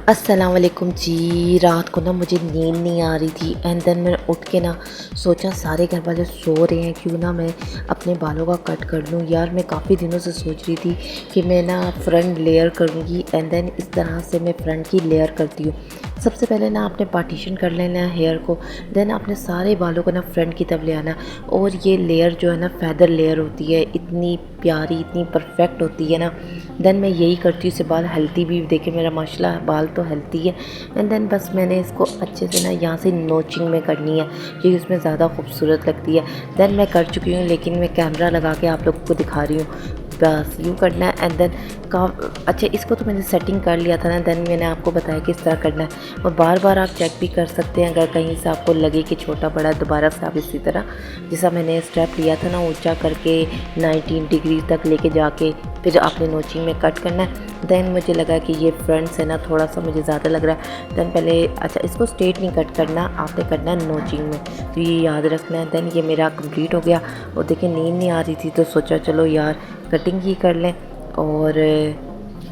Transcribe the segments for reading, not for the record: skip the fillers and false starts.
अस्सलाम वालेकुम जी। रात को ना मुझे नींद नहीं आ रही थी एंड देन मैंने उठ के ना सोचा सारे घर वाले सो रहे हैं, क्यों ना मैं अपने बालों का कट कर लूँ। यार मैं काफ़ी दिनों से सोच रही थी कि मैं ना फ्रंट लेयर करूँगी एंड देन इस तरह से मैं फ्रंट की लेयर करती हूँ। सबसे पहले ना आपने पार्टीशन कर लेना है हेयर को, देन आपने सारे बालों को ना फ्रंट की तरफ ले आना। और ये लेयर जो है ना फेदर लेयर होती है, इतनी प्यारी इतनी परफेक्ट होती है ना। देन मैं यही करती हूँ, इससे बाल हेल्थी भी देखे, मेरा माशाल्लाह बाल तो हेल्थी है। एंड देन बस मैंने इसको अच्छे से ना यहाँ से नोचिंग में करनी है क्योंकि उसमें ज़्यादा खूबसूरत लगती है। देन मैं कर चुकी हूँ, लेकिन मैं कैमरा लगा के आप लोगों को दिखा रही हूँ। बस यूँ करना है एंड देन का अच्छा, इसको तो मैंने सेटिंग कर लिया था ना, देन मैंने आपको बताया किस तरह करना है। और बार बार आप चेक भी कर सकते हैं, अगर कहीं से आपको लगे कि छोटा बड़ा, दोबारा से आप इसी तरह जैसा मैंने स्टेप लिया था ना, ऊंचा करके 19 डिग्री तक लेके जाके फिर आपने नोचिंग में कट करना है। देन मुझे लगा कि ये फ्रंट से ना थोड़ा सा मुझे ज़्यादा लग रहा है। देन पहले अच्छा, इसको स्ट्रेट नहीं कट करना, आपने करना है नोचिंग में, तो ये याद रखना है। देन ये मेरा कंप्लीट हो गया और देखिए नींद नहीं आ रही थी तो सोचा चलो यार कटिंग ही कर लें। और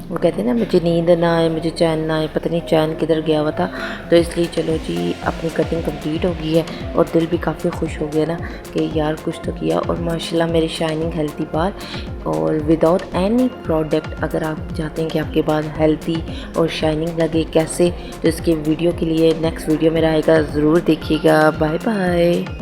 वो कहते हैं ना, मुझे नींद ना आए मुझे चैन ना आए, पता नहीं चैन किधर गया हुआ था। तो इसलिए चलो जी अपनी कटिंग कंप्लीट हो गई है और दिल भी काफ़ी खुश हो गया ना कि यार कुछ तो किया। और माशाल्लाह मेरे शाइनिंग हेल्थी बाल और विदाउट एनी प्रोडक्ट। अगर आप चाहते हैं कि आपके बाल हेल्थी और शाइनिंग लगे कैसे, तो इसके वीडियो के लिए नेक्स्ट वीडियो मेरा आएगा, ज़रूर देखिएगा। Bye bye.